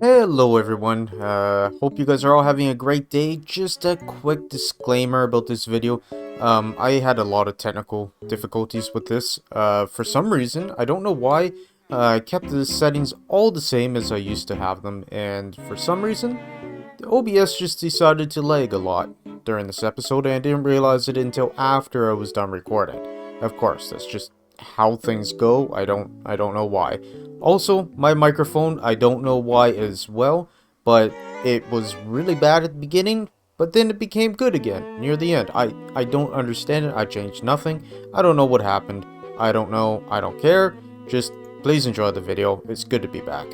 Hello everyone, hope you guys are all having a great day. Just a quick disclaimer about this video. I had a lot of technical difficulties with this. For some reason, I don't know why, I kept the settings all the same as I used to have them, and for some reason, the OBS just decided to lag a lot during this episode, and I didn't realize it until after I was done recording. Of course, that's just how things go. I don't know why. Also, my microphone, I don't know why as well, but it was really bad at the beginning, but then it became good again near the end. I don't understand it. I changed nothing. I don't know what happened. I don't know. I don't care. Just please enjoy the video. It's good to be back.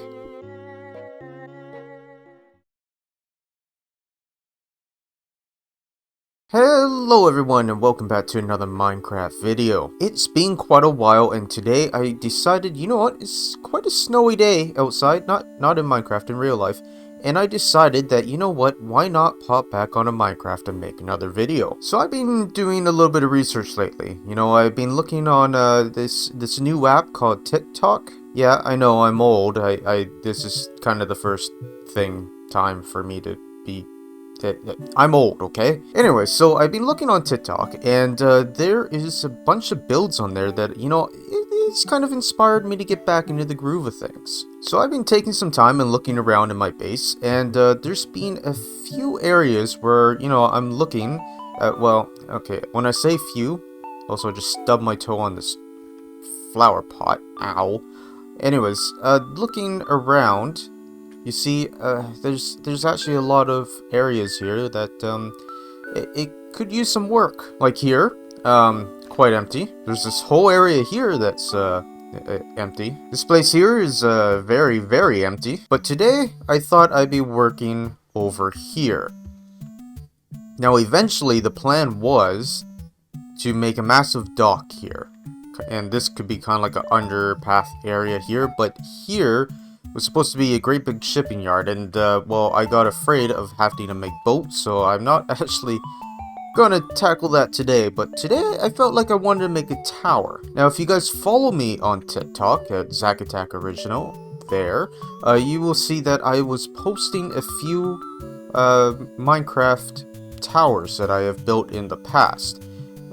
Hello everyone and welcome back to another Minecraft video. It's been quite a while and today I decided, you know what, it's quite a snowy day outside, not in Minecraft, in real life. And I decided that, you know what, why not pop back onto Minecraft and make another video. So I've been doing a little bit of research lately. You know, I've been looking on this new app called TikTok. Yeah, I know I'm old. This is kind of the first time for me to be I'm old, okay? Anyway, so I've been looking on TikTok, and there is a bunch of builds on there that, you know, it's kind of inspired me to get back into the groove of things. So I've been taking some time and looking around in my base, and there's been a few areas where, you know, I'm looking at, well, okay, when I say few, also I just stubbed my toe on this flower pot, ow. Anyways, looking around, you see, there's actually a lot of areas here that it could use some work. Like here, quite empty. There's this whole area here that's empty. This place here is very, very empty. But today, I thought I'd be working over here. Now, eventually, the plan was to make a massive dock here. And this could be kind of like an underpath area here. But here was supposed to be a great big shipping yard, and well, I got afraid of having to make boats, so I'm not actually gonna tackle that today. But today I felt like I wanted to make a tower. Now, if you guys follow me on TikTok at Zackattack Original, there, you will see that I was posting a few Minecraft towers that I have built in the past,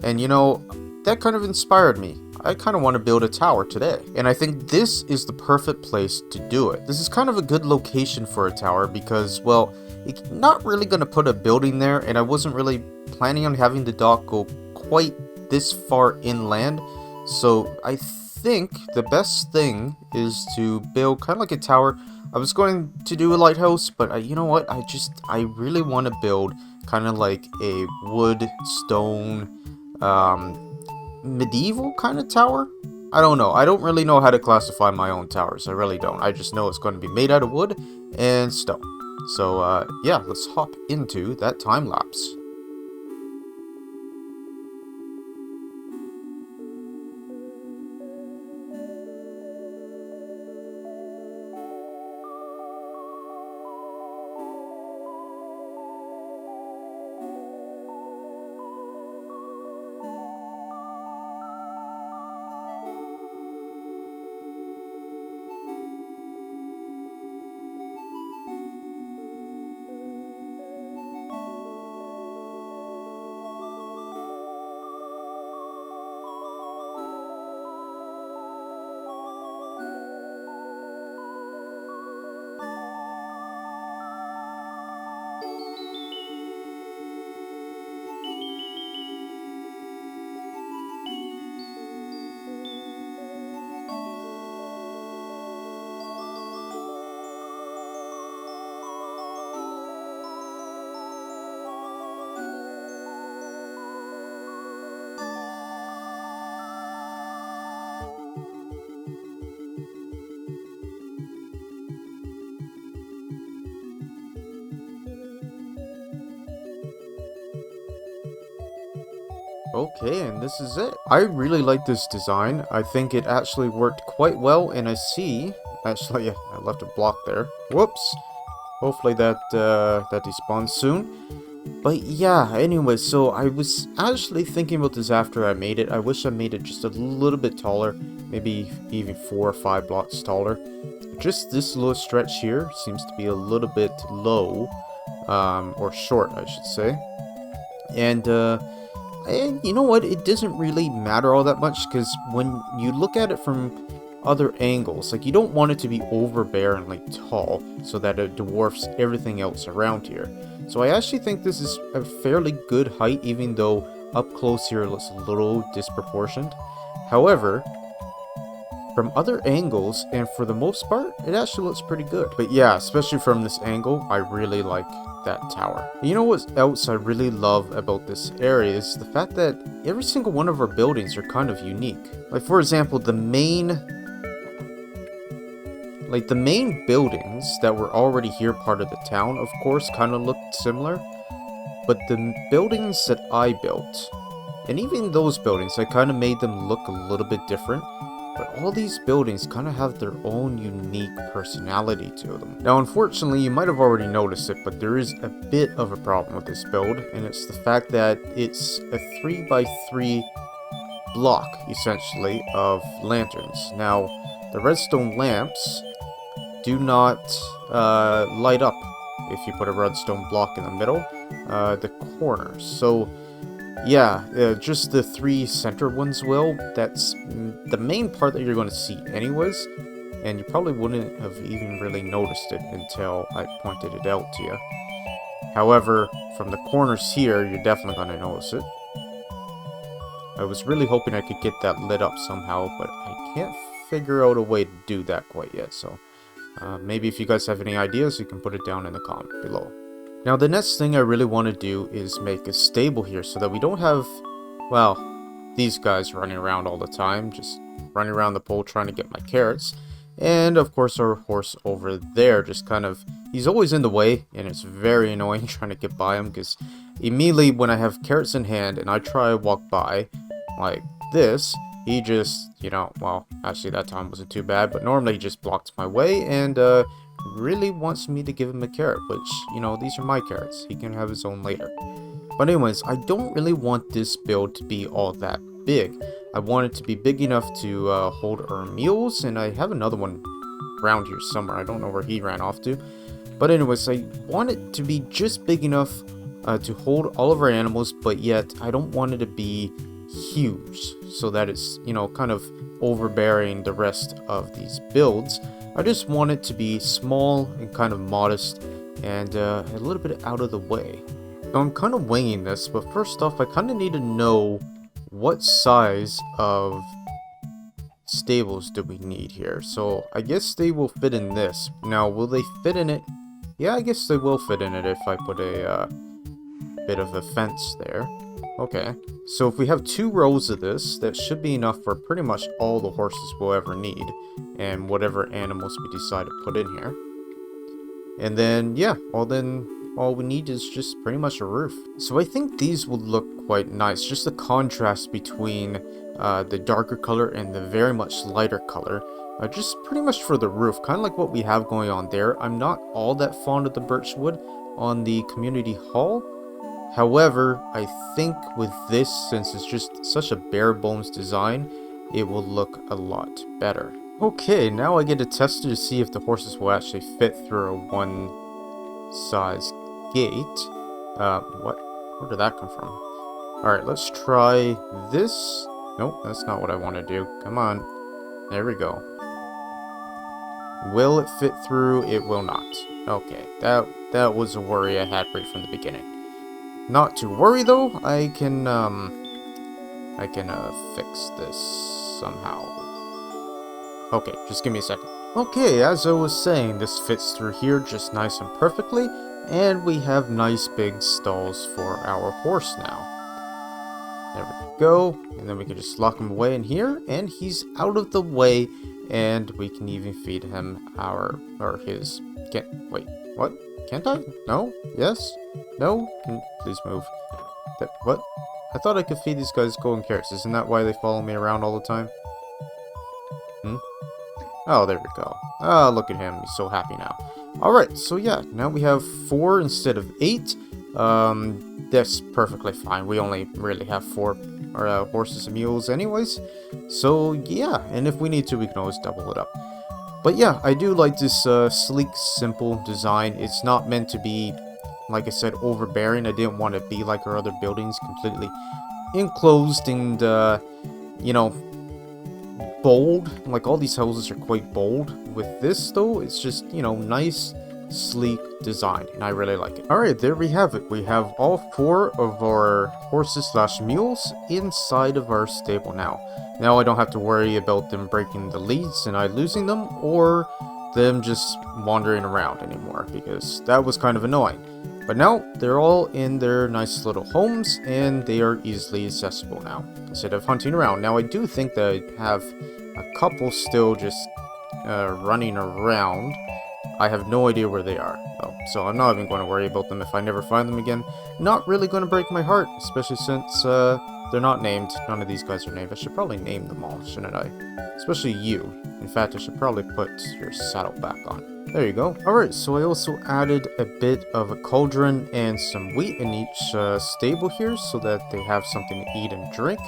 and you know, that kind of inspired me. I kind of want to build a tower today, and I think this is the perfect place to do it. This is kind of a good location for a tower because, well, you're not really going to put a building there, and I wasn't really planning on having the dock go quite this far inland, so I think the best thing is to build kind of like a tower. I was going to do a lighthouse, but you know what, I really want to build kind of like a wood, stone, medieval kind of tower. I don't know. I don't really know how to classify my own towers. I really don't. I just know it's going to be made out of wood and stone. So yeah, let's hop into that time lapse. Okay, and this is it. I really like this design. I think it actually worked quite well, and I see... Actually, yeah, I left a block there. Whoops. Hopefully that despawns soon. But yeah, anyway, so I was actually thinking about this after I made it. I wish I made it just a little bit taller. Maybe even 4 or 5 blocks taller. just this little stretch here seems to be a little bit low, or short, I should say. And you know what? It doesn't really matter all that much, because when you look at it from other angles, like, you don't want it to be overbearingly tall so that it dwarfs everything else around here. So I actually think this is a fairly good height, even though up close here it looks a little disproportioned. However, from other angles, and for the most part, it actually looks pretty good. But yeah, especially from this angle, I really like that tower. You know what else I really love about this area is the fact that every single one of our buildings are kind of unique. Like, for example, the main buildings that were already here part of the town, of course, kind of looked similar. But the buildings that I built, and even those buildings, I kind of made them look a little bit different. But all these buildings kind of have their own unique personality to them. Now, unfortunately, you might have already noticed it, but there is a bit of a problem with this build, and it's the fact that it's a 3x3 block, essentially, of lanterns. Now, the redstone lamps do not light up if you put a redstone block in the middle, the corners. So yeah, just the 3 center ones will. That's the main part that you're going to see anyways, and you probably wouldn't have even really noticed it until I pointed it out to you. However, from the corners here, you're definitely going to notice it. I was really hoping I could get that lit up somehow, but I can't figure out a way to do that quite yet, so maybe if you guys have any ideas, you can put it down in the comment below. Now, the next thing I really want to do is make a stable here so that we don't have, well, these guys running around all the time, just running around the pole trying to get my carrots. And, of course, our horse over there just kind of, he's always in the way, and it's very annoying trying to get by him, because immediately when I have carrots in hand and I try to walk by, like this, he just, you know, well, actually that time wasn't too bad, but normally he just blocks my way and, really wants me to give him a carrot, which, you know, these are my carrots. He can have his own later. But anyways, I don't really want this build to be all that big. I want it to be big enough to hold our mules, and I have another one around here somewhere. I don't know where he ran off to. But anyways, I want it to be just big enough to hold all of our animals, but yet I don't want it to be huge so that it's, you know, kind of overbearing the rest of these builds. I just want it to be small and kind of modest and a little bit out of the way. Now, I'm kind of winging this, but first off, I kind of need to know what size of stables do we need here. So I guess they will fit in this. Now, will they fit in it? Yeah, I guess they will fit in it if I put a bit of a fence there. Okay, so if we have 2 rows of this, that should be enough for pretty much all the horses we'll ever need, and whatever animals we decide to put in here. And then, yeah, all we need is just pretty much a roof. So I think these would look quite nice, just the contrast between the darker color and the very much lighter color. Just pretty much for the roof, kind of like what we have going on there. I'm not all that fond of the birch wood on the community hall. However, I think with this, since it's just such a bare bones design, it will look a lot better. Okay, now I get to test it to see if the horses will actually fit through a one size gate. Where did that come from? Alright, let's try this. Nope, that's not what I want to do. Come on. There we go. Will it fit through? It will not. Okay, that was a worry I had right from the beginning. Not to worry though, I can fix this somehow. Okay, just give me a second. Okay, as I was saying, this fits through here just nice and perfectly, and we have nice big stalls for our horse now. There we go, and then we can just lock him away in here, and he's out of the way, and we can even feed him wait, what? Can't I? No? Yes? No? Please move. What? I thought I could feed these guys golden carrots. Isn't that why they follow me around all the time? Oh, there we go. Oh, look at him. He's so happy now. Alright, so yeah, now we have 4 instead of 8. That's perfectly fine. We only really have 4 horses and mules anyways. So yeah, and if we need to, we can always double it up. But yeah, I do like this sleek, simple design. It's not meant to be, like I said, overbearing. I didn't want to be like our other buildings, completely enclosed and, you know, bold. Like, all these houses are quite bold. With this, though, it's just, you know, nice, sleek design, and I really like it. Alright, there we have it. We have all 4 of our horses slash mules inside of our stable now. Now I don't have to worry about them breaking the leads and I losing them, or them just wandering around anymore, because that was kind of annoying. But now they're all in their nice little homes and they are easily accessible now, instead of hunting around. Now I do think that I have a couple still just running around. I have no idea where they are, though, so I'm not even going to worry about them if I never find them again. Not really going to break my heart, especially since they're not named. None of these guys are named. I should probably name them all, shouldn't I? Especially you. In fact, I should probably put your saddle back on. There you go. Alright, so I also added a bit of a cauldron and some wheat in each stable here, so that they have something to eat and drink,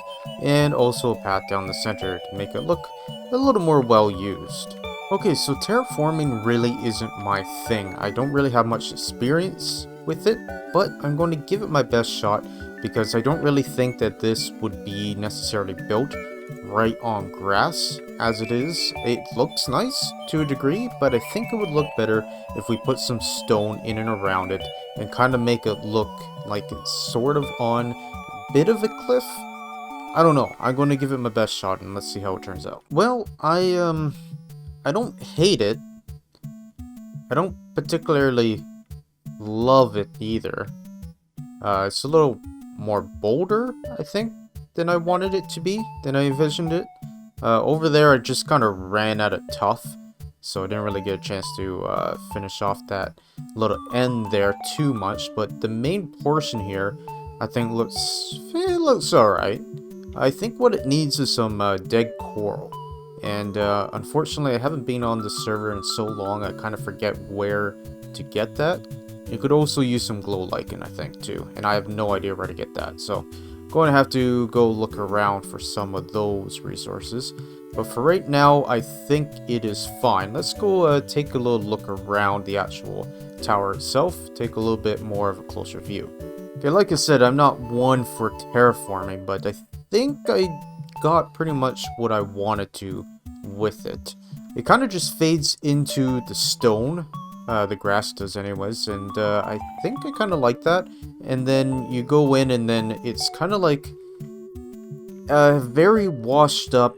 and also a path down the center to make it look a little more well used. Okay, so terraforming really isn't my thing. I don't really have much experience with it, but I'm going to give it my best shot because I don't really think that this would be necessarily built right on grass as it is. It looks nice to a degree, but I think it would look better if we put some stone in and around it and kind of make it look like it's sort of on a bit of a cliff. I don't know. I'm going to give it my best shot and let's see how it turns out. Well, I don't hate it. I don't particularly love it either. It's a little more bolder, I think, than I wanted it to be, than I envisioned it. Over there, I just kind of ran out of tuff, so I didn't really get a chance to finish off that little end there too much. But the main portion here, I think, looks alright. I think what it needs is some dead coral. And unfortunately, I haven't been on the server in so long, I kind of forget where to get that. You could also use some glow lichen, I think, too. And I have no idea where to get that. So I'm going to have to go look around for some of those resources. But for right now, I think it is fine. Let's go take a little look around the actual tower itself. Take a little bit more of a closer view. Okay, like I said, I'm not one for terraforming, but I think I got pretty much what I wanted to with it. It kind of just fades into the stone, the grass does anyways, and I think I kind of like that. And then you go in and then it's kind of like very washed up,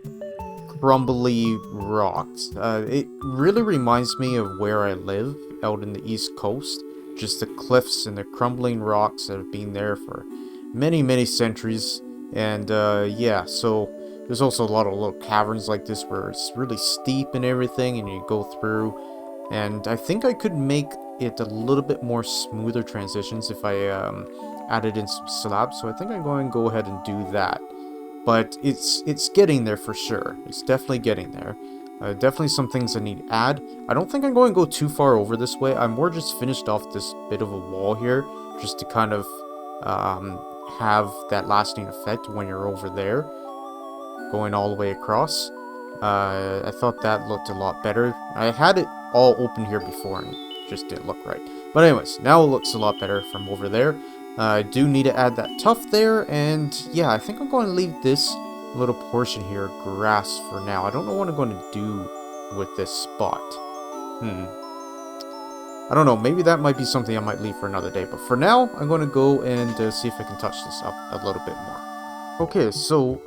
crumbly rocks. It really reminds me of where I live out in the East Coast. Just the cliffs and the crumbling rocks that have been there for many centuries. And yeah, so there's also a lot of little caverns like this where it's really steep and everything, and you go through. And I think I could make it a little bit more smoother transitions if I added in some slabs. So I think I'm going to go ahead and do that. But it's getting there for sure. It's definitely getting there. Definitely some things I need to add. I don't think I'm going to go too far over this way. I'm more just finished off this bit of a wall here, just to kind of have that lasting effect when you're over there, going all the way across. I thought that looked a lot better. I had it all open here before and it just didn't look right. But anyways, now it looks a lot better from over there. I do need to add that tuff there, and yeah, I think I'm going to leave this little portion here grass for now. I don't know what I'm going to do with this spot. I don't know, maybe that might be something I might leave for another day, but for now, I'm going to go and see if I can touch this up a little bit more. Okay, so,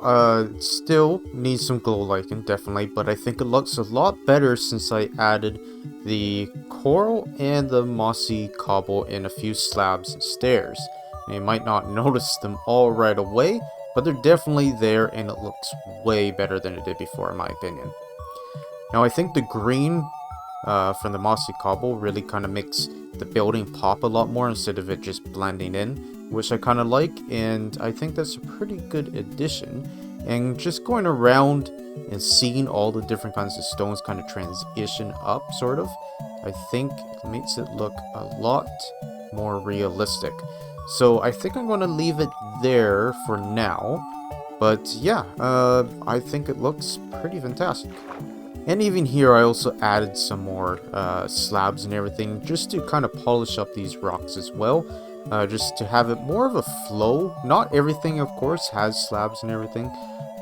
still needs some glow lichen, definitely, but I think it looks a lot better since I added the coral and the mossy cobble in a few slabs and stairs. And you might not notice them all right away, but they're definitely there, and it looks way better than it did before, in my opinion. Now, I think the green from the mossy cobble really kind of makes the building pop a lot more instead of it just blending in, which I kind of like, and I think that's a pretty good addition. And just going around and seeing all the different kinds of stones kind of transition up, sort of, I think it makes it look a lot more realistic. So I think I'm going to leave it there for now, but yeah, I think it looks pretty fantastic. And even here, I also added some more slabs and everything, just to kind of polish up these rocks as well. Just to have it more of a flow. Not everything, of course, has slabs and everything.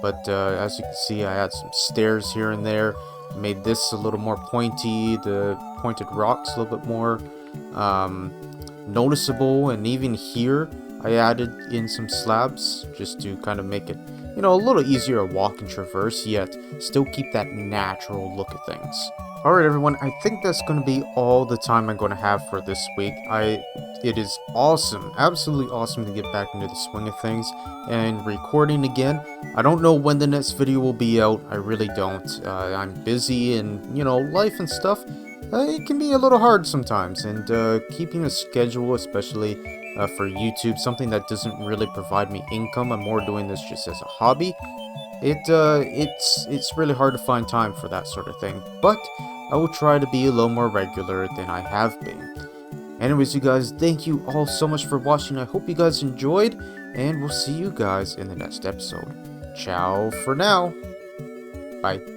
But as you can see, I had some stairs here and there. Made this a little more pointy, the pointed rocks a little bit more noticeable. And even here, I added in some slabs just to kind of make it, you know, a little easier to walk and traverse, yet still keep that natural look of things. Alright everyone, I think that's going to be all the time I'm going to have for this week. It is awesome, absolutely awesome to get back into the swing of things and recording again. I don't know when the next video will be out, I really don't. I'm busy and, you know, life and stuff, it can be a little hard sometimes. And keeping a schedule, especially for YouTube, something that doesn't really provide me income. I'm more doing this just as a hobby. It's really hard to find time for that sort of thing, but I will try to be a little more regular than I have been. Anyways, you guys, thank you all so much for watching. I hope you guys enjoyed, and we'll see you guys in the next episode. Ciao for now. Bye.